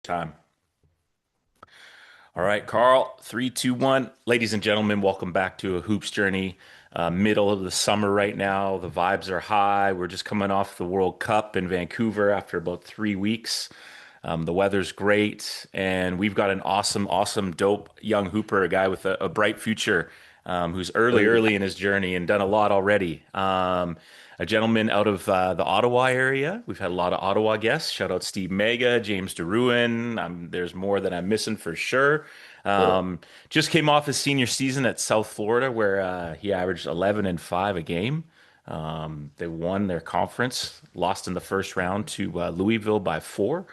Time. All right, Carl, three, two, one. Ladies and gentlemen, welcome back to a hoops journey. Middle of the summer right now. The vibes are high. We're just coming off the World Cup in Vancouver after about 3 weeks. The weather's great, and we've got an awesome, dope young hooper, a guy with a bright future, who's early in his journey and done a lot already. A gentleman out of the Ottawa area. We've had a lot of Ottawa guests. Shout out Steve Mega, James DeRuin. There's more that I'm missing for sure. Oh, Just came off his senior season at South Florida, where he averaged 11 and 5 a game. They won their conference, lost in the first round to Louisville by 4.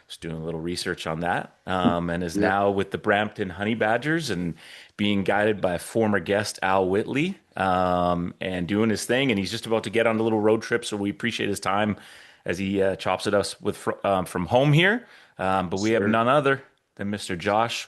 Was doing a little research on that, and is yeah. now with the Brampton Honey Badgers and being guided by former guest Al Whitley, and doing his thing. And he's just about to get on a little road trip, so we appreciate his time as he chops at us with from home here. But we have Sir. none other than Mr. Josh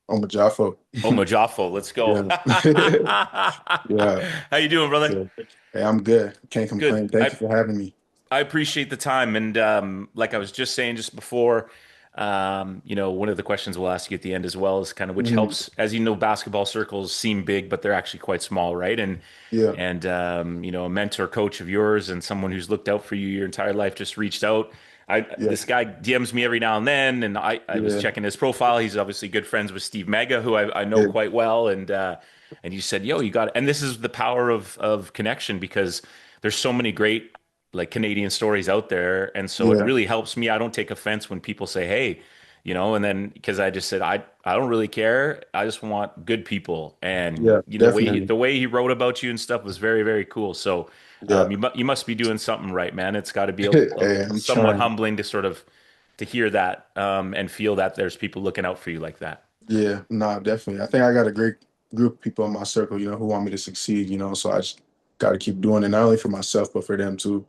Omojafo. Omojafo. Let's go. Yeah. Yeah. How you doing, brother? Yeah. Hey, I'm good. Can't Good. complain. Thank you for having me. I appreciate the time. And like I was just saying just before, one of the questions we'll ask you at the end as well is kind of which Mhm. helps, as you know, basketball circles seem big, but they're actually quite small, right? Yeah. And a mentor coach of yours and someone who's looked out for you your entire life just reached out. Yeah. This guy DMs me every now and then, and I was Yeah. checking his profile. He's obviously good friends with Steve Mega, who I know Yeah. quite well, and you said, "Yo, you got it." And this is the power of connection because there's so many great like Canadian stories out there. And so it Yeah. really helps me. I don't take offense when people say, "Hey," and then because I just said I don't really care. I just want good people. And Yeah. Definitely. the way he wrote about you and stuff was very cool. So Yeah. you must be doing something right, man. It's got to be Hey, I'm somewhat trying. humbling to sort of to hear that and feel that there's people looking out for you like that. Yeah. Nah, definitely. I think I got a great group of people in my circle, who want me to succeed, so I just got to keep doing it, not only for myself, but for them too.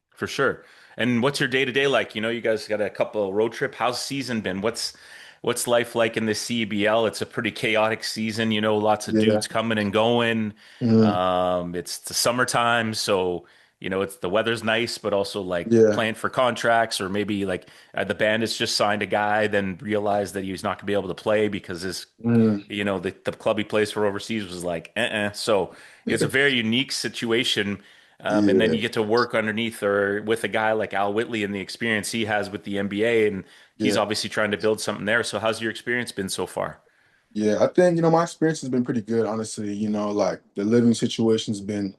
For sure. And what's your day to day like? You guys got a couple road trip. How's season been? What's life like in the CEBL? It's a pretty chaotic season. Lots of Yeah. dudes coming and going. Mhm. It's the summertime, so it's the weather's nice, but also like Yeah. playing for contracts, or maybe like the band has just signed a guy, then realized that he's not gonna be able to play because Mhm. the club he plays for overseas was like, So it's a very unique situation. And then Yeah. you get to work underneath or with a guy like Al Whitley and the experience he has with the NBA, and he's Yeah. obviously trying to build something there. So how's your experience been so far? Yeah, I think, my experience has been pretty good, honestly. Like the living situation's been,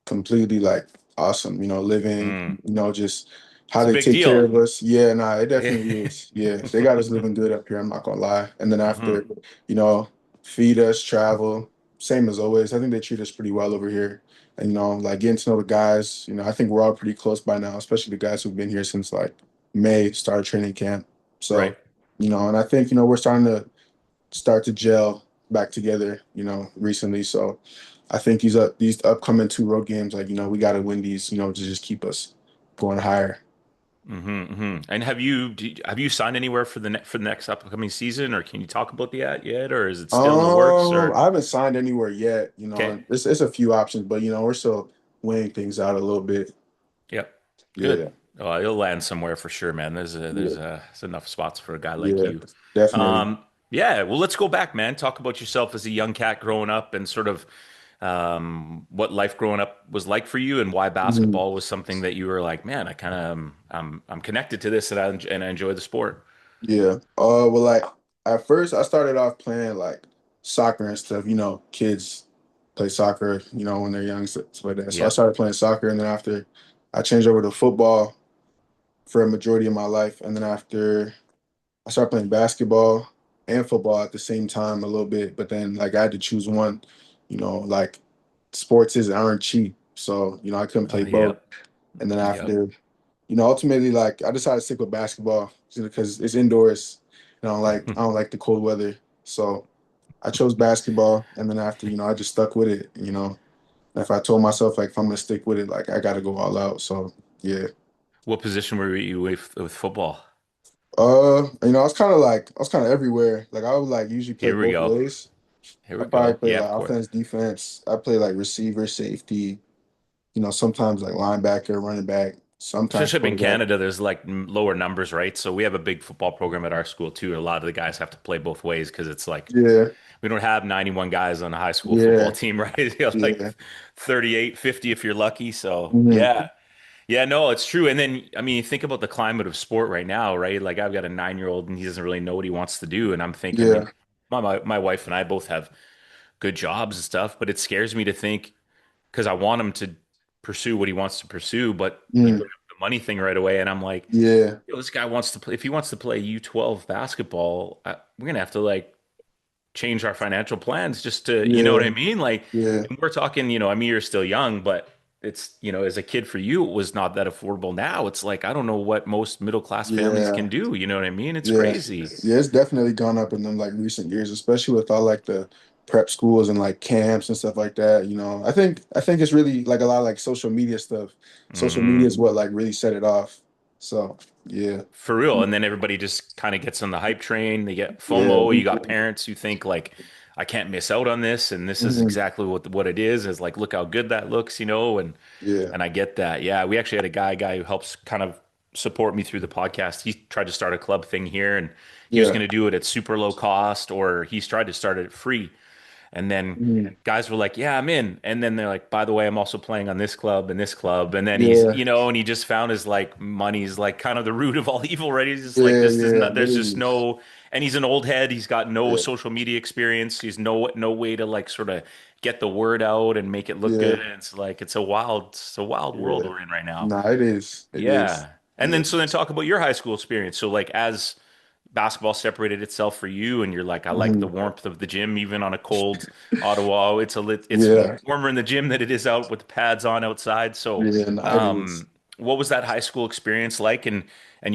completely like awesome, living, Mm, just how it's a they big take care deal. of us. Yeah, nah, it definitely Yeah. is. Yeah, they got us living good up here, I'm not gonna lie. And then hmm after, you know, feed us, travel, same as always. I think they treat us pretty well over here. And, like getting to know the guys, I think we're all pretty close by now, especially the guys who've been here since like May, started training camp. Right. So, and I think, we're starting to start to gel back together, recently. So I think these upcoming two road games, like, we gotta win these, to just keep us going higher. And have you signed anywhere for for the next upcoming season, or can you talk about that yet, or is it still in the works? Or I haven't signed anywhere yet, okay, and it's a few options, but we're still weighing things out a little bit. yep, good. Yeah, Oh, you'll land somewhere for sure, man. yeah, There's enough spots for a guy like yeah, you. definitely. Um, yeah, well, let's go back, man. Talk about yourself as a young cat growing up and sort of what life growing up was like for you and why Mhm. basketball was something that you were like, man, I kind of I'm connected to this and I enjoy the sport. Yeah. Well, like at first I started off playing like soccer and stuff. Kids play soccer, when they're young, stuff like that. So I Yep. started playing soccer, and then after I changed over to football for a majority of my life, and then after I started playing basketball and football at the same time a little bit. But then like I had to choose one. Like sports is aren't cheap, so I couldn't play both. Yep. And then Yep. after ultimately, like I decided to stick with basketball because it's indoors. And I don't like the cold weather, so I chose basketball. And then after, I just stuck with it. If I told myself like if I'm gonna stick with it, like I got to go all out. So yeah. What position were you with football? I was kind of everywhere. Like I would like usually play Here we both go. ways. Here I we probably go. play Yeah, like of course. offense, defense. I play like receiver, safety. Sometimes like linebacker, running back. sometimes Especially up in quarterback. Canada, there's like lower numbers, right? So we have a big football program at our school too. A lot of the guys have to play both ways because it's like Yeah, we don't have 91 guys on a high school football yeah, team, right? You have like yeah. 38, 50 if you're lucky. So Hmm. yeah. Yeah, no, it's true. And then, I mean, think about the climate of sport right now, right? Like I've got a 9-year-old and he doesn't really know what he wants to do. And I'm thinking, Yeah, my wife and I both have good jobs and stuff, but it scares me to think because I want him to pursue what he wants to pursue, but you mm, bring up the money thing right away. And I'm like, yeah, yo, this guy wants to play, if he wants to play U12 basketball, we're going to have to like change our financial plans just to, you know what I yeah, mean? Like, yeah, and we're talking, I mean, you're still young, but it's, as a kid for you, it was not that affordable. Now it's like, I don't know what most middle class families yeah. can do. You know what I mean? It's Yeah, crazy. yeah, it's definitely gone up in them like recent years, especially with all like the prep schools and like camps and stuff like that. I think it's really like a lot of like social media stuff. Social media Hmm. is what like really set it off. So yeah, For real. And then everybody just kind of gets on the hype train. They get yeah, FOMO. You got parents who think like, I can't miss out on this. And this is hmm, exactly what it is like, look how good that looks, yeah, and I get that. Yeah. We actually had a guy who helps kind of support me through the podcast. He tried to start a club thing here and he was yeah, going to do it at super low cost or he's tried to start it free. And then mhm, guys were like, yeah, I'm in. And then they're like, by the way, I'm also playing on this club and this club. And then he's, yeah, and he just found his like money's like kind of the root of all evil, right? He's just like, yeah, this is yeah. not, It there's just is. no, and he's an old head. He's got no Yeah, social media experience. He's no way to like sort of get the word out and make it look yeah, good. And it's like, it's a wild world yeah. we're in right now. Nah, it is. It is. Yeah. And Yeah. then talk about your high school experience. So like as basketball separated itself for you and you're like, I like the Mhm. warmth of the gym even on a cold Ottawa. It's Yeah, warmer in the gym than it is out with the pads on outside. So yeah. Nah, it is. what was that high school experience like? And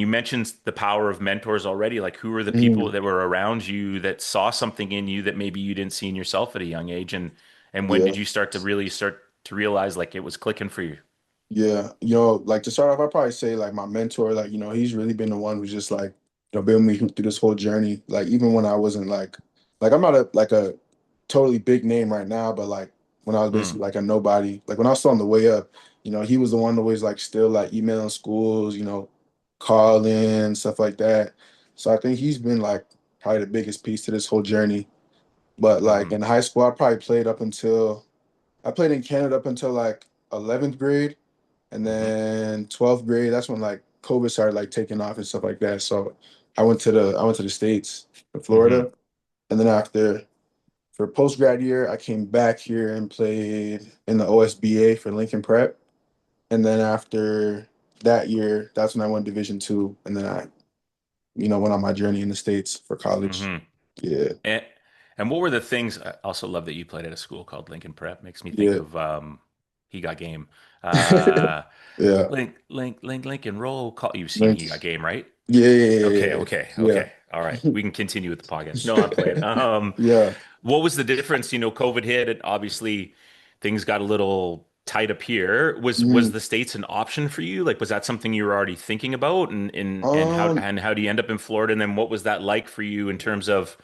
you mentioned the power of mentors already. Like who were the people Mhm. that were around you that saw something in you that maybe you didn't see in yourself at a young age? And when Yeah. did you start to realize like it was clicking for you? Yeah, like to start off, I'd probably say like my mentor, like, he's really been the one who's just like, been with me through this whole journey. Like even when I wasn't like I'm not a totally big name right now, but like when I was Mm, basically like a nobody, like when I was still on the way up, he was the one always like still like emailing schools, calling, stuff like that. So I think he's been like probably the biggest piece to this whole journey. But like hmm in high school, I played in Canada up until like 11th grade. And hmm then 12th grade, that's when like COVID started like taking off and stuff like that. So I went to the States, to hmm Florida. And then after for post grad year, I came back here and played in the OSBA for Lincoln Prep. And then after that year, that's when I went Division 2. And then I went on my journey in the States for college. hmm Yeah. And and what were the things? I also love that you played at a school called Lincoln Prep. Makes me think Yeah. of He Got Game. Uh, Yeah. Lincoln Roll. You've seen Like, He Got Game, right? yeah, yeah, Okay, yeah, okay, yeah. okay. All right, we can continue with the podcast. No, I'm playing. Yeah. What was the difference? COVID hit, and obviously things got a little tight up here. Was Mhm. the States an option for you? Like, was that something you were already thinking about? And how Um, and how do you end up in Florida? And then what was that like for you in terms of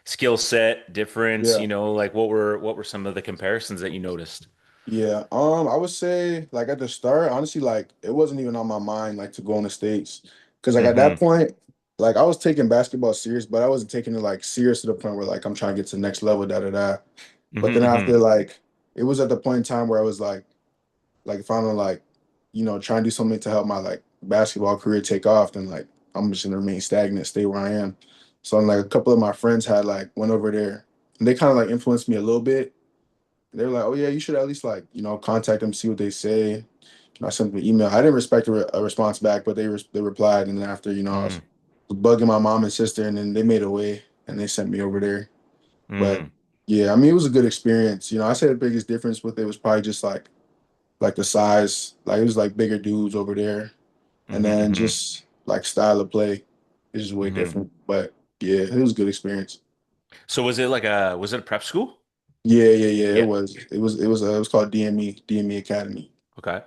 skill set difference? yeah. Like what were some of the comparisons that you noticed? Yeah, I would say like at the start, honestly, like it wasn't even on my mind like to go in the States. Cause like at that Hmm. point, like I was taking basketball serious, but I wasn't taking it like serious to the point where like I'm trying to get to the next level, da da da. But then Hmm. after like it was at the point in time where I was like if I'm gonna like, try and do something to help my like basketball career take off, then like I'm just gonna remain stagnant, stay where I am. So like a couple of my friends had like went over there and they kind of like influenced me a little bit. They were like, "Oh yeah, you should at least like contact them, see what they say." I sent them an email. I didn't respect a response back, but they replied, and then after I was Hmm. bugging my mom and sister, and then they made a way and they sent me over there. But Hmm. yeah, I mean, it was a good experience. I say the biggest difference with it was probably just like the size. Like it was like bigger dudes over there, and then Hmm. just like style of play is just way Hmm. different. But yeah, it was a good experience. So was it a prep school? Yeah, yeah, yeah. It Yeah. was. It was called DME Academy. Okay.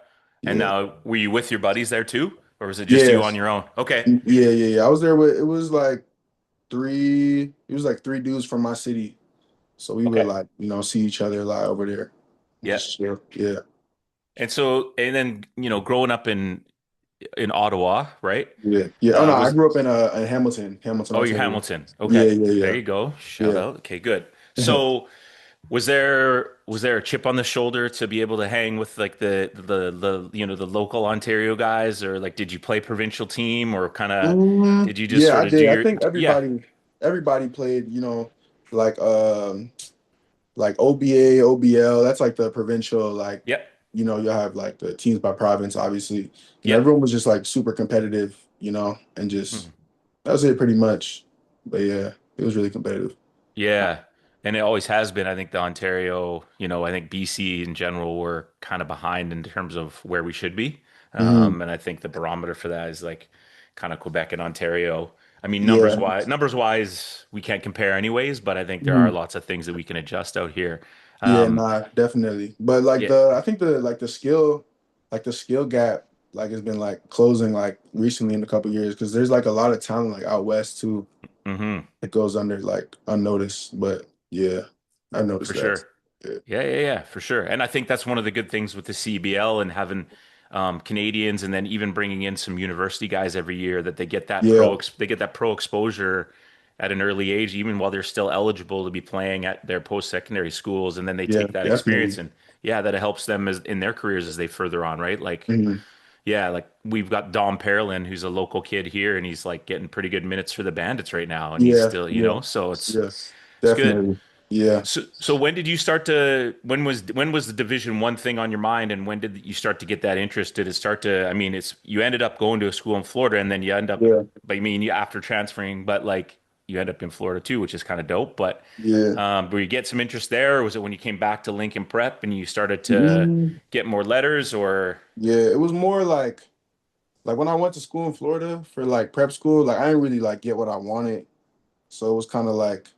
And Yeah. now, were you with your buddies there too, or was it just you on Yes. your own? Okay. Yeah, yeah, yeah. I was there with it was like three dudes from my city. So we would Okay. like, see each other a lot over there. Yeah. Just chill. Yeah. And so, and then, growing up in in Ottawa, right? Yeah, yeah. Oh no, I Was grew up in Hamilton, Oh, you're Ontario. Hamilton. Yeah, Okay. There yeah, you go. Shout yeah, out. Okay, good. yeah. So was there a chip on the shoulder to be able to hang with like the local Ontario guys, or like did you play provincial team, or kind of did you just Yeah, I sort of do did. I your think yeah. everybody played, like like OBA, OBL. That's like the provincial, like, Yep. you'll have like the teams by province, obviously. And Yep. everyone was just like super competitive, and just Mhm. that was it pretty much. But yeah, it was really competitive. Yeah. And it always has been. I think the Ontario, I think BC in general, we're kind of behind in terms of where we should be. Hmm. And I think the barometer for that is like kind of Quebec and Ontario. I mean, Yeah. numbers wise, we can't compare anyways, but I think there are Mhm. lots of things that we can adjust out here. Yeah, Um, nah, definitely. But like yeah. I think the skill gap like has been like closing like recently in a couple years because there's like a lot of talent like out west too Hmm. that goes under like unnoticed. But yeah, I For noticed that. sure. Yeah. Yeah, for sure. And I think that's one of the good things with the CEBL and having Canadians, and then even bringing in some university guys every year, that Yeah. they get that pro exposure at an early age, even while they're still eligible to be playing at their post-secondary schools, and then they Yeah, take that experience, definitely. and yeah, that it helps them in their careers as they further on, right? Like Mhm. yeah, like we've got Dom Perlin, who's a local kid here, and he's like getting pretty good minutes for the Bandits right now, and he's Yeah, still, yeah, so it's yeah, it's good. definitely. Yeah. So when did you start to when was the Division 1 thing on your mind, and when did you start to get that interest? Did it start to, I mean, it's you ended up going to a school in Florida, and then you end up, Yeah. but I mean, you after transferring, but like you end up in Florida too, which is kind of dope. But Yeah. were you get some interest there, or was it when you came back to Lincoln Prep and you started to Mm, get more letters, or yeah, it was more like when I went to school in Florida for like prep school, like I didn't really like get what I wanted. So it's kind of like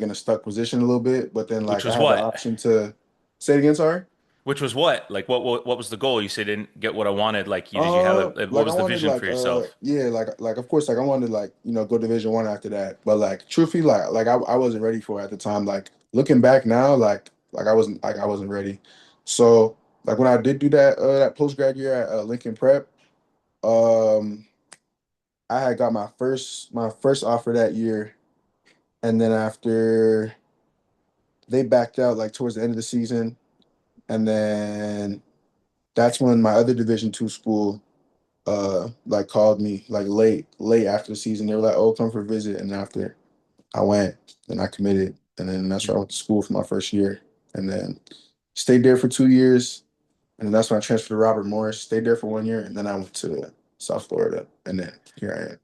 in a stuck position a little bit. But then which like I was had the what? option to say it again, sorry. Which was what? Like what was the goal? You said didn't get what I wanted. Like you did you have what Like I was the wanted vision for like yourself? yeah, like of course like I wanted like, go Division 1 after that. But like truthfully I wasn't ready for it at the time. Like looking back now, I wasn't ready. So like when I did do that post grad year at Lincoln Prep, um I had got my first offer that year, and then after they backed out like towards the end of the season, and then that's when my other Division 2 school like called me like late after the season. They were like, "Oh, come for a visit." And after I went, and I committed, and then that's where I went to school for my first year, and then stayed there for 2 years, and then that's when I transferred to Robert Morris. Stayed there for 1 year, and then I went to South Florida, and then here I am.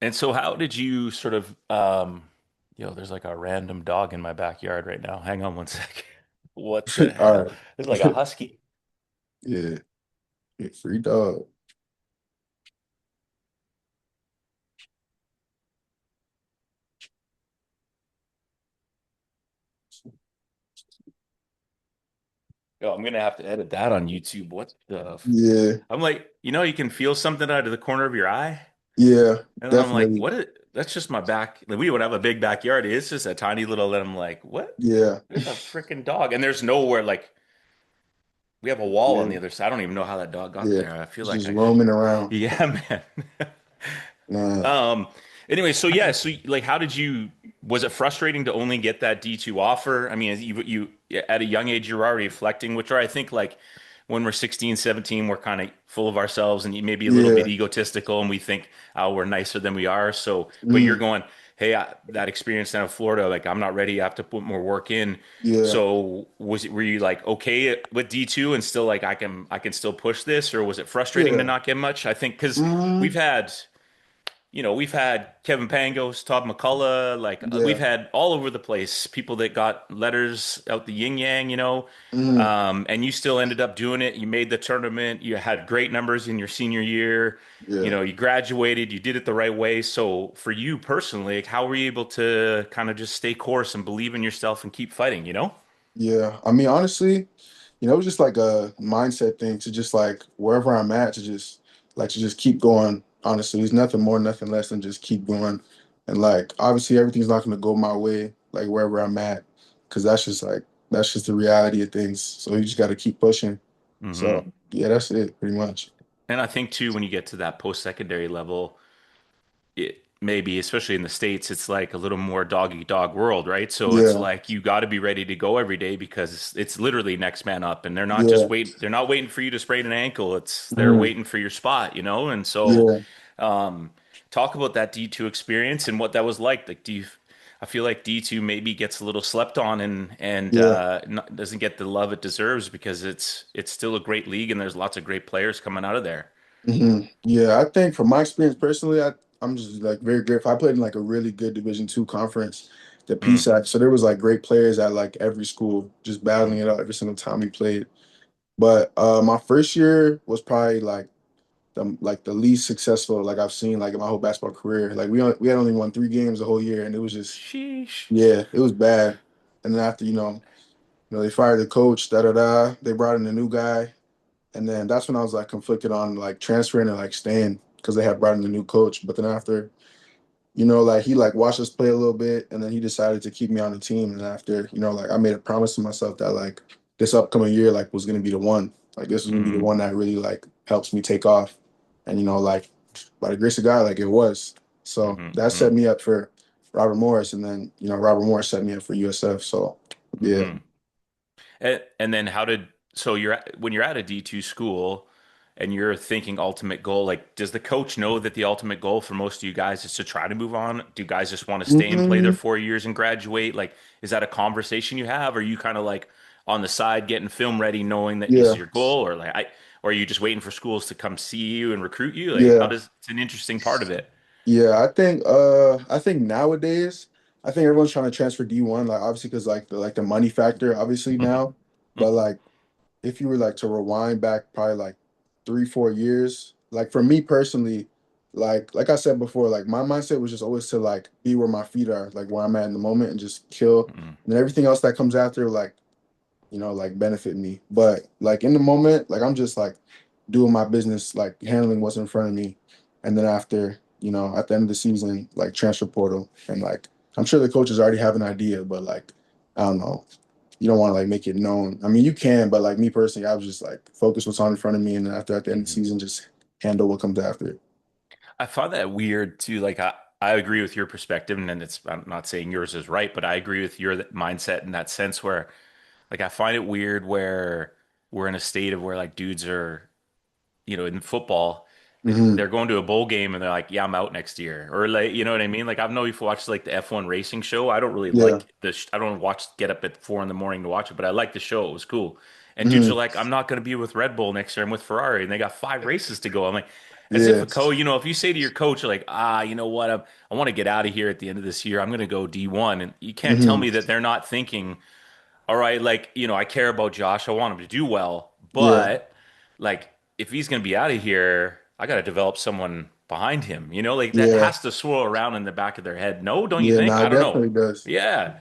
And so how did you sort of there's like a random dog in my backyard right now. Hang on one sec. What the All hell? right. It's like a husky. Yeah, yeah, free dog. Oh, I'm gonna have to edit that on YouTube. What the Yeah, I'm like, you can feel something out of the corner of your eye. yeah, And then I'm like, definitely. that's just my back. Like, we don't have a big backyard. It's just a tiny little, and I'm like, what? Yeah, There's a freaking dog. And there's nowhere, like, we have a wall on yeah, the other side. I don't even know how that dog got yeah. there. I feel like Just I should. roaming around. Yeah, man. Nah, Um, anyway, so yeah, so like, was it frustrating to only get that D2 offer? I mean, at a young age, you're already reflecting, which are, I think, like when we're 16, 17, we're kind of full of ourselves and maybe a little bit yeah, egotistical, and we think, oh, we're nicer than we are. So, but you're mm, going, hey, that experience down in Florida, like, I'm not ready. I have to put more work in. yeah, So, were you like okay with D2 and still like, I can still push this, or was it frustrating to yeah, not get much? I think because mm, we've had we've had Kevin Pangos, Todd McCullough, like we've yeah, had all over the place people that got letters out the yin yang, mm, and you still ended up doing it. You made the tournament. You had great numbers in your senior year. yeah. You graduated. You did it the right way. So for you personally, like, how were you able to kind of just stay course and believe in yourself and keep fighting? Yeah, I mean, honestly, it was just like a mindset thing to just like wherever I'm at to just keep going. Honestly, there's nothing more, nothing less than just keep going. And like obviously everything's not gonna go my way, like wherever I'm at, because that's just the reality of things. So you just gotta keep pushing. Hmm. So yeah, that's it pretty much. And I think too, when you get to that post-secondary level, it maybe, especially in the States, it's like a little more dog eat dog world, right? So it's Yeah. like you got to be ready to go every day because it's literally next man up, and Yeah. they're not waiting for you to sprain an ankle. It's they're Mhm. waiting for your spot, you know? And so, Yeah. um, talk about that D2 experience and what that was like. Like, I feel like D2 maybe gets a little slept on and Yeah. doesn't get the love it deserves because it's still a great league and there's lots of great players coming out of there. Yeah, I think from my experience personally, I'm just like very grateful. I played in like a really good Division 2 conference, the Mm, PSAC. So there was like great players at like every school, just battling mm. it out every single time we played. But my first year was probably like the least successful like I've seen like in my whole basketball career. Like we had only won 3 games the whole year, and it was just Sheesh. yeah, it was bad. And then after they fired the coach, da da da. They brought in a new guy. And then that's when I was like conflicted on like transferring and like staying because they had brought in a new coach. But then after, like he like watched us play a little bit and then he decided to keep me on the team. And after, like I made a promise to myself that like this upcoming year like was gonna be the one. Like this was gonna be the Mm, one that really like helps me take off. And like by the grace of God, like it was. So hmm that hmm set me up for Robert Morris, and then Robert Morris set me up for USF. So yeah. hmm and then so when you're at a D2 school and you're thinking ultimate goal, like does the coach know that the ultimate goal for most of you guys is to try to move on? Do you guys just want to stay and play their Mhm. 4 years and graduate? Like, is that a conversation you have? Or are you kind of like on the side getting film ready, knowing that this is Yeah. your goal? Or are you just waiting for schools to come see you and recruit you? Like, Yeah. it's an interesting part of it. Yeah, I think nowadays I think everyone's trying to transfer D1 like obviously because like the money factor obviously hmm now, but like if you were like to rewind back probably like 3 4 years, like for me personally, like I said before, like my mindset was just always to like be where my feet are, like where I'm at in the moment and just kill, hmm and then everything else that comes after like benefit me. But like in the moment, like I'm just like doing my business, like handling what's in front of me. And then after, at the end of the season, like transfer portal. And like I'm sure the coaches already have an idea, but like I don't know. You don't want to like make it known. I mean you can, but like me personally, I was just like focus what's on in front of me, and then after at the end of the hmm season just handle what comes after it. I find that weird too. Like I agree with your perspective, and then I'm not saying yours is right, but I agree with your mindset in that sense where like I find it weird where we're in a state of where like dudes are, in football, Hmm. they're going to a bowl game and they're like, yeah, I'm out next year. Or like, you know what I mean? Like I don't know if you watch like the F1 racing show. I don't really Yeah. like I don't watch get up at 4 in the morning to watch it, but I like the show. It was cool. And dudes are Hmm. like, I'm not going to be with Red Bull next year. I'm with Ferrari, and they got 5 races to go. I'm like, as if Yeah. a coach, if you say to your coach, like, you know what, I want to get out of here at the end of this year. I'm going to go D1, and you can't tell Hmm. me that they're not thinking, all right, like, I care about Josh. I want him to do well, Yeah. but like, if he's going to be out of here, I got to develop someone behind him. Like that Yeah. has to swirl around in the back of their head. No, don't you Yeah. think? No, it I don't know. definitely does. Yeah,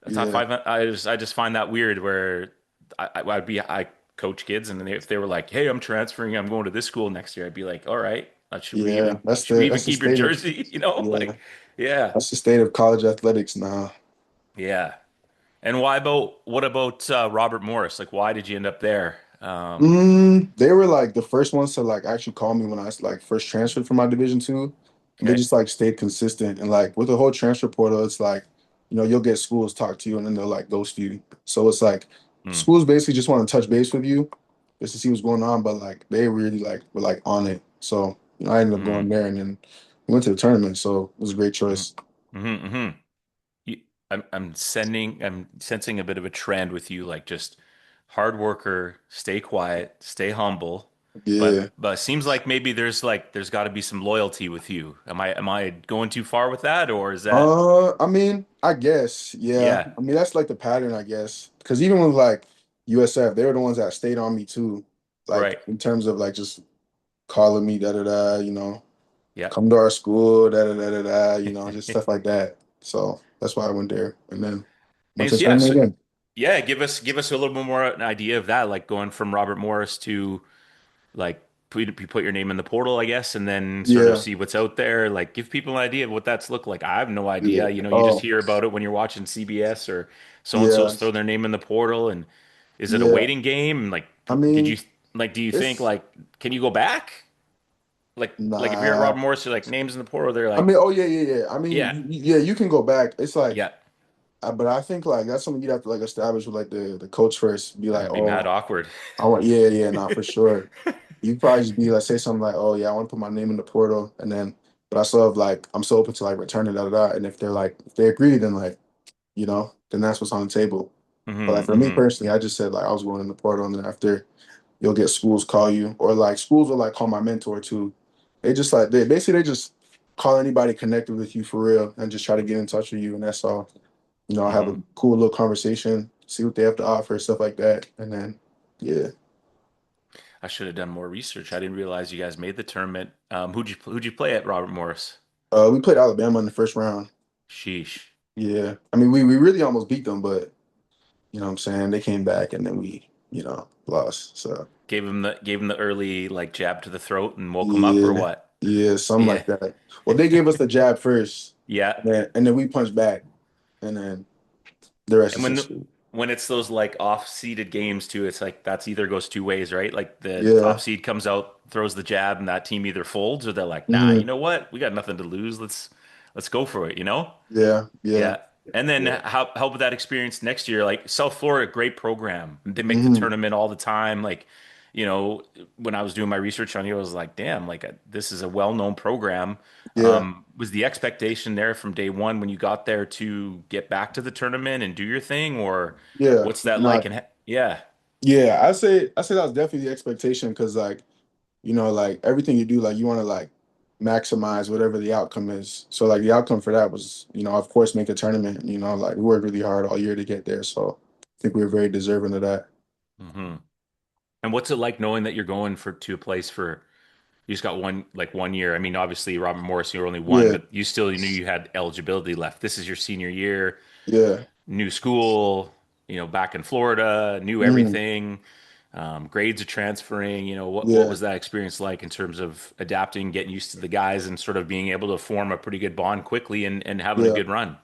that's how Yeah. I just find that weird. Where I coach kids, and if they were like, "Hey, I'm transferring. I'm going to this school next year," I'd be like, "All right, Yeah. That's should we the even that's the keep your state of jersey?" yeah. Like, yeah, That's the state of college athletics now. yeah. And what about Robert Morris? Like, why did you end up there? They were like the first ones to like actually call me when I like first transferred from my Division 2, and they Okay. just like stayed consistent. And like with the whole transfer portal, it's like, you'll get schools talk to you and then they'll like ghost you. So it's like Hmm. schools basically just want to touch base with you just to see what's going on, but like they really like were like on it. So I ended up Hmm. going there, and then we went to the tournament. So it was a great Hmm. choice. Hmm. Hmm. I'm sensing a bit of a trend with you, like just hard worker, stay quiet, stay humble. Yeah. But it seems like maybe there's got to be some loyalty with you. Am I going too far with that, or is that I mean, I guess, yeah. yeah, I mean, that's like the pattern, I guess. Because even with like USF, they were the ones that stayed on me too, like right? in terms of like just calling me da da da, Yeah. come to our school, da da da da da, just stuff like that. So that's why I went there, and then went to the Yeah, tournament so again. yeah, give us a little bit more an idea of that, like going from Robert Morris to like you put your name in the portal, I guess, and then sort of Yeah, see what's out there. Like give people an idea of what that's look like. I have no yeah. idea. You just Oh, hear about it when you're watching CBS or so and yeah, so's throw their name in the portal. And is it a yeah. waiting game? Like, I did you mean, Like, do you think It's like can you go back? Like if you're at nah. Robert Morris, you're like names in the portal, they're I like, mean, oh yeah, yeah, yeah. I mean, yeah, yeah, you can go back. It's like, yeah, but I think like that's something you'd have to like establish with like the coach first. Be like, that'd be mad oh, awkward. I want, yeah, yeah, nah, for sure. You probably just be like, say something like, oh yeah, I want to put my name in the portal, and then, but I still have like, I'm still open to like returning da da da. And if they're like, if they agree, then like, then that's what's on the table. But like Hmm. for me Hmm. personally, I just said like I was going in the portal, and then after you'll get schools call you, or like schools will like call my mentor too. They just like they just call anybody connected with you for real and just try to get in touch with you, and that's all. Have a Hmm. cool little conversation, see what they have to offer, stuff like that, and then yeah. I should have done more research. I didn't realize you guys made the tournament. Who'd you play at Robert Morris? We played Alabama in the first round. Sheesh. Yeah, I mean we really almost beat them, but you know what I'm saying, they came back and then we lost. So Gave him the early like jab to the throat and woke him up or yeah, what? yeah, something Yeah. like that. Well, they gave us the jab first, Yeah. and then we punched back, and then the rest And is when history. when it's those like off-seeded games too, it's like that's either goes two ways, right? Like the top Yeah. seed comes out, throws the jab, and that team either folds or they're like, nah, you Mhm. know what? We got nothing to lose. Let's go for it, you know? Yeah. Yeah. Yeah. And then Yeah. how about that experience next year? Like South Florida, great program. They make the hmm tournament all the time. Like, you know, when I was doing my research on you, I was like, damn, like this is a well-known program. Yeah. Was the expectation there from day one when you got there to get back to the tournament and do your thing, or Yeah. what's that like? Not. And yeah. Yeah. I say that was definitely the expectation because like like everything you do, like you want to like maximize whatever the outcome is. So like the outcome for that was of course make a tournament. Like we worked really hard all year to get there. So I think we were very deserving of that. Hmm. And what's it like knowing that you're going for to a place for you just got one year? I mean, obviously Robert Morris, you were only one, Yeah. but you still knew you had eligibility left. This is your senior year. Yeah. New school, back in Florida, knew hmm everything. Grades are transferring. What Yeah. was that experience like in terms of adapting, getting used to the guys, and sort of being able to form a pretty good bond quickly and having a Yeah. good run?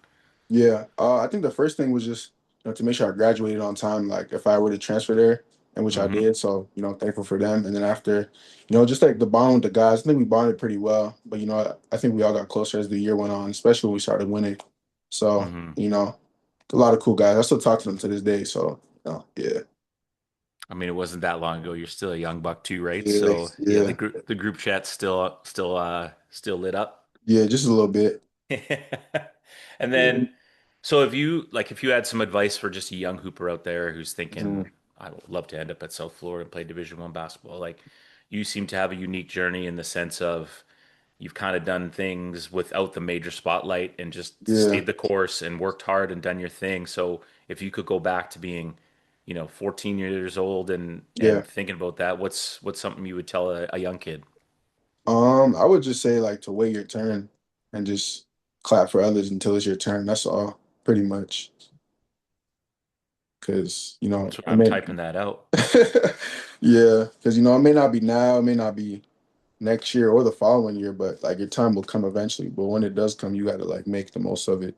Yeah, I think the first thing was just to make sure I graduated on time. Like if I were to transfer there, and which I Hmm. did, so thankful for them. And then after, just like the bond with the guys, I think we bonded pretty well. But I think we all got closer as the year went on, especially when we started winning. So Hmm. a lot of cool guys. I still talk to them to this day. So yeah, I mean, it wasn't that long ago. You're still a young buck too, right? yeah, So yeah, the yeah, group chat's still lit up. yeah, just a little bit. And Yeah. then, so if you had some advice for just a young hooper out there who's thinking, Mhm. I would love to end up at South Florida and play Division 1 basketball, like you seem to have a unique journey in the sense of you've kind of done things without the major spotlight and just Yeah, stayed the course and worked hard and done your thing. So if you could go back to being, 14 years old and yeah. thinking about that, what's something you would tell a young kid? I would just say like to wait your turn and just clap for others until it's your turn. That's all, pretty much. Because So I I'm mean, typing that out. yeah, because it may not be now, it may not be next year or the following year, but like your time will come eventually. But when it does come, you got to like make the most of it.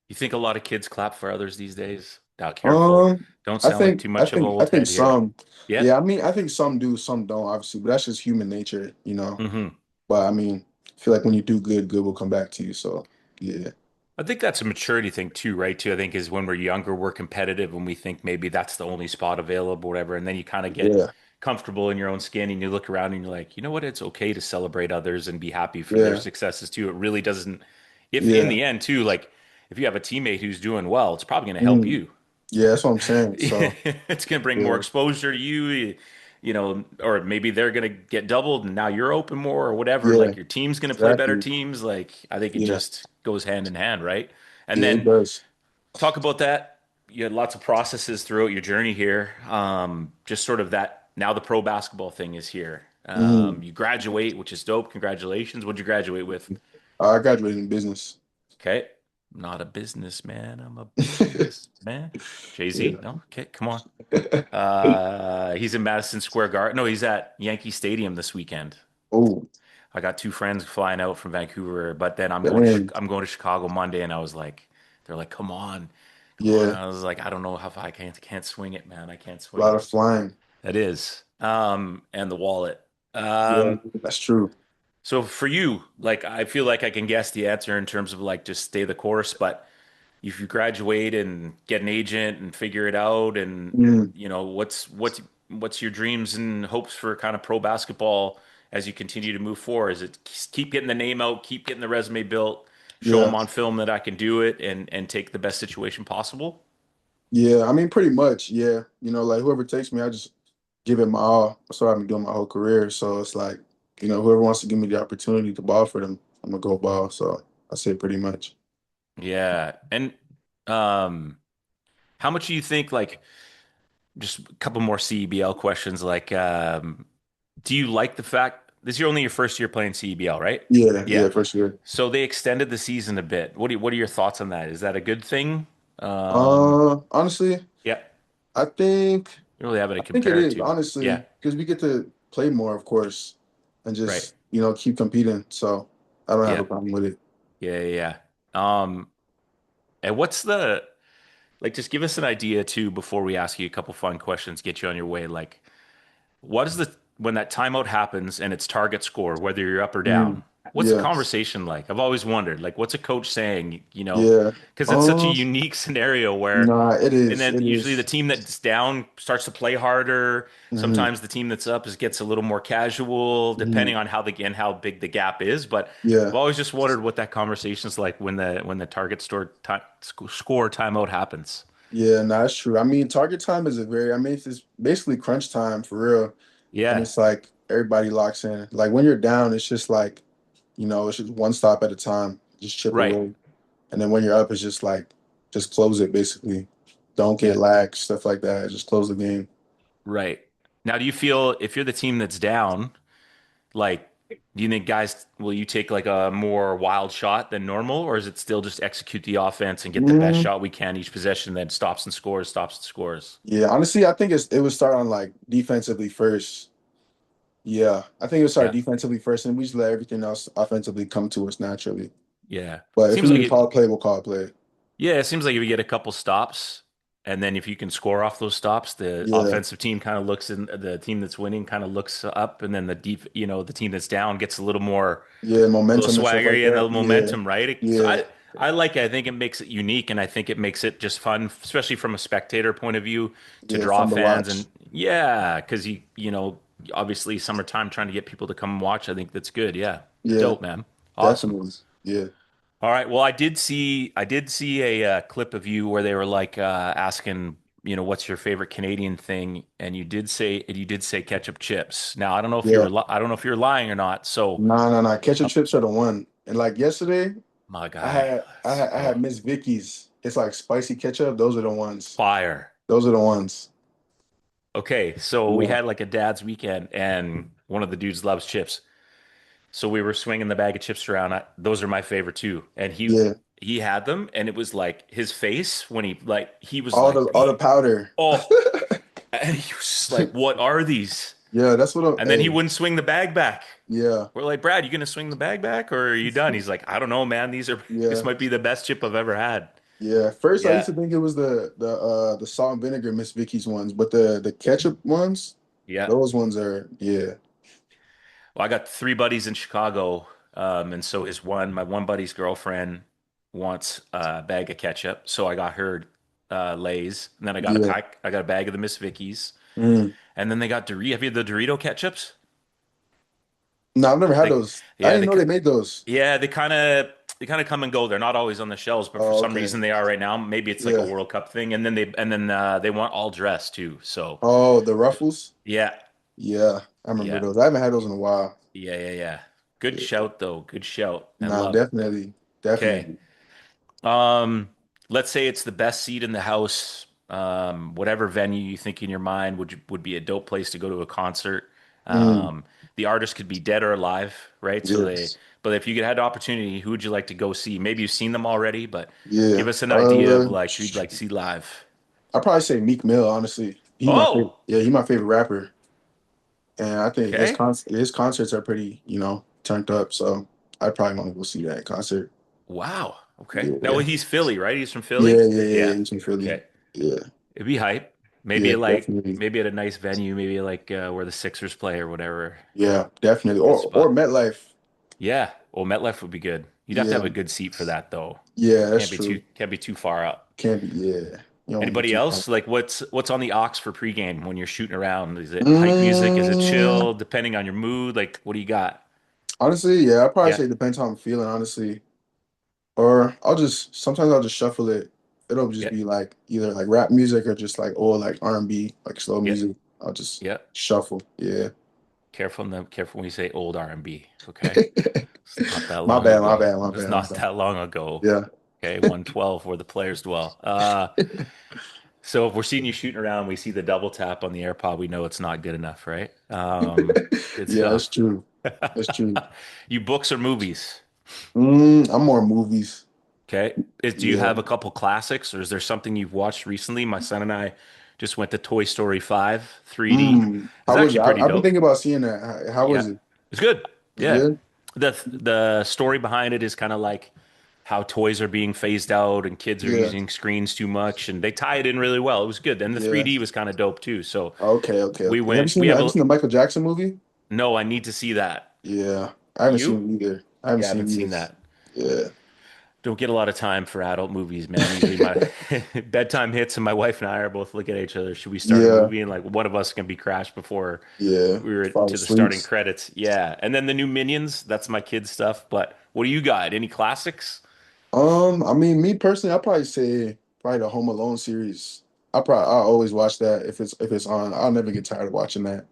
You think a lot of kids clap for others these days? Now, careful. Um, Don't I sound like think too I much of an think I old think head here. some, Yeah. yeah. I mean, I think some do, some don't, obviously, but that's just human nature. Hmm. But I mean, I feel like when you do good, good will come back to you. So yeah, I think that's a maturity thing too, right? Too, I think is when we're younger, we're competitive and we think maybe that's the only spot available, whatever. And then you kind of get yeah, comfortable in your own skin and you look around and you're like, you know what? It's okay to celebrate others and be happy for their yeah, successes too. It really doesn't, if in yeah. the end too, like if you have a teammate who's doing well, it's probably going to help Mm. you. Yeah, that's what I'm saying. So It's going to bring more yeah, exposure to you, or maybe they're going to get doubled and now you're open more or whatever. yeah, Like your team's going to play better exactly. teams. Like I think it Yeah, just goes hand in hand, right? And yeah, it then does. talk about that. You had lots of processes throughout your journey here. Just sort of that now the pro basketball thing is here. Mm. You graduate, which is dope. Congratulations. What'd you graduate with? I graduated in business. Okay. I'm not a businessman. I'm a businessman. Jay-Z? Yeah. No? Okay, come on. He's in Madison Square Garden. No, he's at Yankee Stadium this weekend. Oh, I got two friends flying out from Vancouver, but then damn. I'm going to Chicago Monday, and I was like, they're like, come on. Yeah, I was like, I don't know how I can't swing it, man. I can't a swing lot it. of flying. That is. And the wallet. Yeah, Um, that's true. so for you, like I feel like I can guess the answer in terms of like just stay the course, but if you graduate and get an agent and figure it out and Mm, what's your dreams and hopes for kind of pro basketball as you continue to move forward? Is it keep getting the name out, keep getting the resume built, show them yeah, on film that I can do it and take the best situation possible? yeah. I mean, pretty much. Yeah, like whoever takes me, I just give it my all. That's what I've been doing my whole career. So it's like, whoever wants to give me the opportunity to ball for them, I'm gonna go ball. So I say pretty much. Yeah. And um how much do you think like just a couple more CEBL questions like do you like the fact this is only your first year playing CEBL, right? Yeah, Yeah. yeah, for sure. So they extended the season a bit. What are your thoughts on that? Is that a good thing? Um, Honestly, yeah, I think you really have it to I think it compare it is, to. Yeah, honestly, because we get to play more, of course, and right. just, keep competing. So I don't have Yeah, a problem with it. yeah, yeah. Yeah. And what's the like? Just give us an idea too before we ask you a couple fun questions, get you on your way. Like, what is the when that timeout happens and it's target score, whether you're up or Mm, down? What's the yeah, conversation like? I've always wondered, like, what's a coach saying? yeah. Because it's such a Um, unique scenario where, nah, it and is. then It usually the is. team that's down starts to play harder. Hmm. Sometimes the team that's up gets a little more casual, depending Hmm. on how big the gap is. But I've Yeah. always just wondered what that conversation's like when the target score timeout happens. Yeah, no, that's true. I mean, target time is I mean, it's basically crunch time for real. And Yeah, it's like everybody locks in. Like when you're down, it's just like, it's just one stop at a time, just chip right. away. And then when you're up, it's just like, just close it basically. Don't get Yeah, lagged, stuff like that. Just close the game. right. Now, do you feel if you're the team that's down? Like, do you think guys will you take like a more wild shot than normal, or is it still just execute the offense and get the best Mm, shot we can each possession, then stops and scores? yeah, honestly, I think it would start on like defensively first. Yeah, I think it would start Yeah, defensively first, and we just let everything else offensively come to us naturally. yeah. But if we Seems need like to call it. a play, we'll call a play. Yeah, it seems like if you get a couple stops, and then if you can score off those stops, the Yeah, offensive team kind of looks in the team that's winning kind of looks up, and then the team that's down gets a little more yeah, little momentum and stuff like swaggery and that. the Yeah, momentum, right? So yeah, I like it. I think it makes it unique, and I think it makes it just fun, especially from a spectator point of view, to yeah, draw fun to fans. And watch. yeah, because obviously summertime trying to get people to come and watch. I think that's good. Yeah, Yeah, dope, man. Awesome. definitely. Yeah, All right. Well, I did see a clip of you where they were like asking, what's your favorite Canadian thing, and you did say ketchup chips. Now yeah. I don't know if you're lying or not. So, Nah, nah, nah. Ketchup uh, chips are the one. And like yesterday, my I guy, had I let's had I go. had Miss Vicky's. It's like spicy ketchup. Those are the ones. Fire. Those are the ones. Okay, so we Yeah, had like a dad's weekend, and one of the dudes loves chips. So we were swinging the bag of chips around. Those are my favorite too. And he yeah. he had them, and it was like his face when he was All like, the powder. oh, and he was just like, what are these? Yeah, that's what I'm. And then he Hey, wouldn't swing the bag back. yeah, We're like, Brad, you gonna swing the bag back, or are you done? He's like, I don't know, man. This yeah, might be the best chip I've ever had. yeah. First, I used Yeah, to think it was the salt and vinegar Miss Vicky's ones, but the ketchup ones, yeah. those ones are yeah, Well, I got three buddies in Chicago, and so my one buddy's girlfriend wants a bag of ketchup, so I got her Lay's, and then yeah. I got a bag of the Miss Vickies, Mm. and then they got Dorito. Have you had the Dorito ketchups? No, I've never had They, those. I yeah, didn't know they made those. yeah, they kind of come and go. They're not always on the shelves, but for Oh, some okay. reason they are right now. Maybe it's like a Yeah. World Cup thing, and then they want all dressed too. So Oh, the Ruffles. yeah, Yeah, I remember yeah, those. I haven't had those in a while. yeah, yeah, yeah. Good Yeah. shout though. Good shout. I Nah, love. definitely, Okay. definitely. Let's say it's the best seat in the house. Whatever venue you think in your mind would be a dope place to go to a concert. Mm, The artist could be dead or alive, right? yes. But if you could had the opportunity, who would you like to go see? Maybe you've seen them already, but give Yeah. us an idea of like who you'd like to see live. I'd probably say Meek Mill, honestly. He my favorite. Oh, Yeah, he my favorite rapper. And I think okay. his concerts are pretty, turned up. So I'd probably want to go see that concert. Wow. Okay. Now Yeah. he's Philly, right? He's from Yeah, Philly? yeah, yeah, yeah. Yeah. He's from Philly. Okay. Yeah. It'd be hype. Maybe Yeah, like definitely. maybe at a nice venue, maybe like where the Sixers play or whatever. Yeah, definitely. Good Or spot. MetLife. Yeah. Well, MetLife would be good. You'd have to Yeah, have a good seat for that though. yeah, that's true. Can't be too far up. Can't be. Yeah, you don't want to be Anybody too far. else? Like what's on the aux for pregame when you're shooting around? Is it hype music? Is it Mm, chill? Depending on your mood, like what do you got? honestly, yeah, I'd probably Yeah. say it depends how I'm feeling, honestly. Or I'll just shuffle it. It'll just Yeah. be like either like rap music or just like old like R&B, like slow Yeah. music. I'll just Yeah. shuffle. Yeah. Careful when you say old R&B, okay? It's not that My long bad, my ago. bad, my It's bad, my not bad. that long ago. Yeah. Okay, 112 where the players dwell. So if we're seeing you shooting around, we see the double tap on the AirPod, we know it's not good enough, right? Good Yeah, that's stuff. true. That's true. You books or movies? I'm more movies. Okay. Do you Yeah. have a couple classics or is there something you've watched recently? My son and I just went to Toy Story 5 3D. It's How was it? actually pretty I've been dope. thinking about seeing that. How Yeah. was it? It's good. It's Yeah. good? The story behind it is kind of like how toys are being phased out and kids are Yeah. using screens too much and they tie it in really well. It was good. And the Yeah. 3D was kind of dope too. So Okay, okay, we okay. Have you went, seen we that? have Have you a, seen the Michael Jackson movie? no, I need to see that. Yeah. I haven't You? seen it either. I haven't Yeah, I haven't seen seen either. that. Yeah. Don't get a lot of time for adult movies, man. Usually my bedtime hits and my wife and I are both looking at each other. Should we start a Yeah. movie? And like one of us can be crashed before Yeah. we were Fall to the asleep. starting credits. Yeah. And then the new Minions, that's my kids' stuff. But what do you got? Any classics? I mean, me personally, I'll probably say probably the Home Alone series. I always watch that if it's on. I'll never get tired of watching that.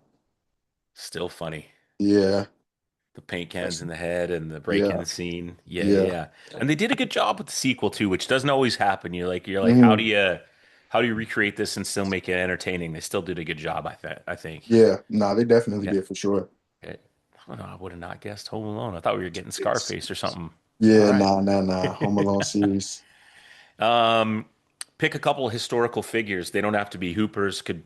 Still funny. Yeah. The paint cans That's, in the head and the break-in yeah. scene. Yeah, yeah, Yeah. yeah. And they did a good job with the sequel too, which doesn't always happen. You're like, Mhm. how do you recreate this and still make it entertaining? They still did a good job, I think. Yeah. Nah, they definitely Yeah. did for sure. Okay. I don't know. I would have not guessed Home Alone. I thought we were getting Scarface or something. All Yeah, right. nah, nah, nah. Home Alone series. Um, Pick a couple of historical figures. They don't have to be Hoopers. Could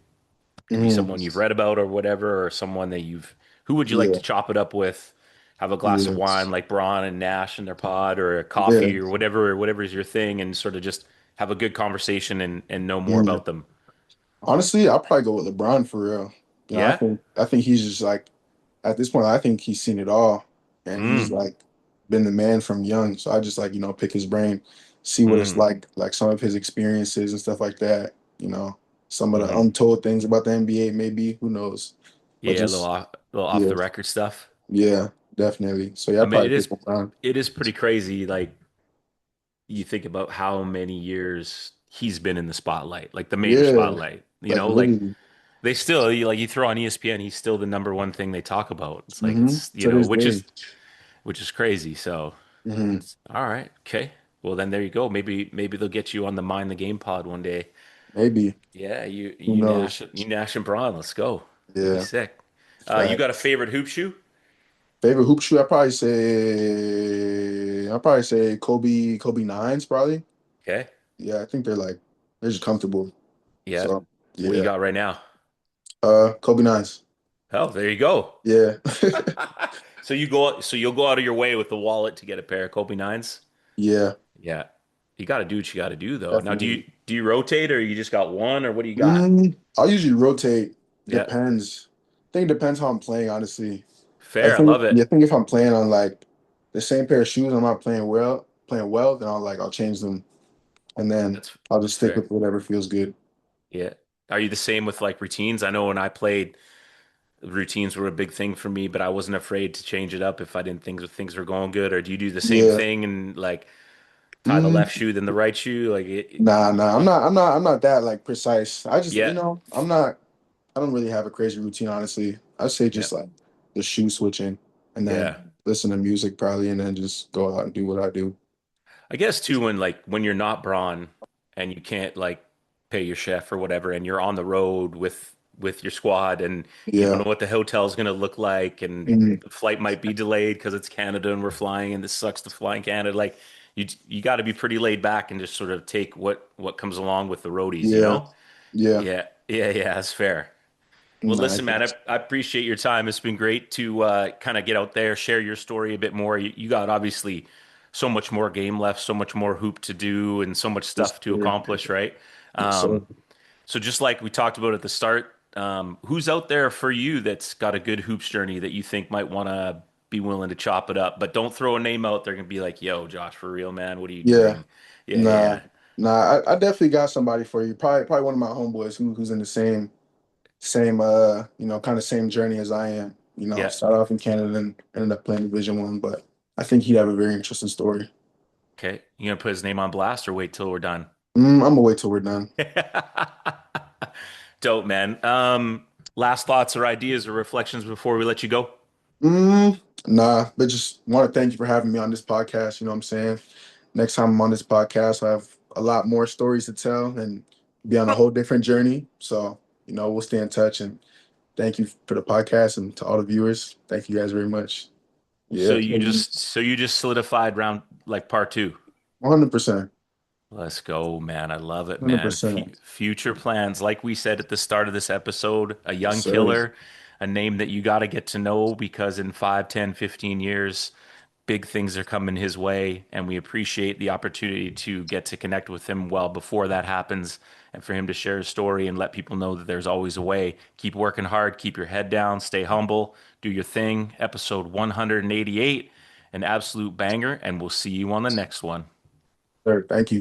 be Mm, someone you've read about or whatever, or someone that you've. Who would you like yeah, to chop it up with? Have a glass of yeah, wine like Braun and Nash in their pod, or a yeah, coffee, or whatever is your thing, and sort of just have a good conversation and know more yeah. about them. Honestly, I'll probably go with LeBron for real. You know, Yeah. I think he's just like at this point, I think he's seen it all, and he's Mm. like been the man from young. So I just like pick his brain, see what it's Mm. like some of his experiences and stuff like that. Some of the Mm-hmm. untold things about the NBA, maybe who knows? But Yeah, just a little off yeah, the record stuff. yeah, definitely. So yeah, I I'd mean, probably pick LeBron. it is pretty crazy. Like you think about how many years he's been in the spotlight, like the major Yeah, spotlight. like Like literally. they still you throw on ESPN, he's still the number one thing they talk about. It's like it's To this which day. is crazy. So Hmm. all right, okay. Well then there you go. Maybe they'll get you on the Mind the Game pod one day. Maybe. Yeah, Who knows? You Nash and Braun. Let's go. That'd be Yeah. sick. You got a Facts. favorite hoop shoe? Favorite hoop shoe? I'd probably say Kobe nines probably. Okay. Yeah, I think they're just comfortable. Yeah. So What do you yeah. got right now? Kobe nines. Oh, there you go. Yeah. So you'll go out of your way with the wallet to get a pair of Kobe nines? Yeah, Yeah. You got to do what you got to do though. Now, definitely. do you rotate or you just got one or what do you got? I'll usually rotate. Yeah. Depends. I think it depends how I'm playing, honestly. Fair. I love it. I think if I'm playing on like the same pair of shoes, I'm not playing well, then I'll change them and then I'll just That's stick fair. with whatever feels good. Yeah. Are you the same with like routines? I know when I played, routines were a big thing for me, but I wasn't afraid to change it up if I didn't think things were going good. Or do you do the same Yeah. thing and like tie the left Mm, shoe then the right shoe? nah, nah. I'm not that like precise. Yeah. I don't really have a crazy routine, honestly. I'd say Yeah. just like the shoe switching and then Yeah. listen to music probably and then just go out and do what I do. I guess too when you're not Braun and you can't like pay your chef or whatever and you're on the road with your squad and you don't Yeah. know what the hotel's going to look like and Mhm. the flight might be delayed because it's Canada and we're flying and this sucks to fly in Canada. Like you got to be pretty laid back and just sort of take what comes along with the roadies, you Yeah. know? Yeah. Yeah. Yeah, yeah, that's fair. Well, Nah, I listen, man, guess. I appreciate your time. It's been great to kind of get out there, share your story a bit more. You got obviously so much more game left, so much more hoop to do, and so much Yes, stuff to sir. accomplish, right? Yes, sir. Um, So just like we talked about at the start, who's out there for you that's got a good hoops journey that you think might want to be willing to chop it up, but don't throw a name out. They're gonna be like, "Yo, Josh, for real, man, what are you Yeah, doing?" Yeah, nah, yeah, I definitely got somebody for you. Probably one of my homeboys who's in the same kind of same journey as I am. yeah. Started off in Canada and ended up playing Division 1, but I think he'd have a very interesting story. Okay, you gonna put his name on blast or wait till we're done? I'm gonna wait till we're done. Dope, man. Last thoughts or ideas or reflections before we let you go? Nah, but just want to thank you for having me on this podcast. You know what I'm saying? Next time I'm on this podcast, I have a lot more stories to tell and be on a whole different journey. So, we'll stay in touch, and thank you for the podcast, and to all the viewers. Thank you guys very much. So Yeah, you just solidified round like part two. 100%. Let's go, man. I love it, man. 100%. Future plans. Like we said at the start of this episode, a Yes, young sir. killer, a name that you got to get to know because in 5, 10, 15 years, big things are coming his way. And we appreciate the opportunity to get to connect with him well before that happens and for him to share his story and let people know that there's always a way. Keep working hard, keep your head down, stay humble, do your thing. Episode 188, an absolute banger. And we'll see you on the next one. Sir, thank you.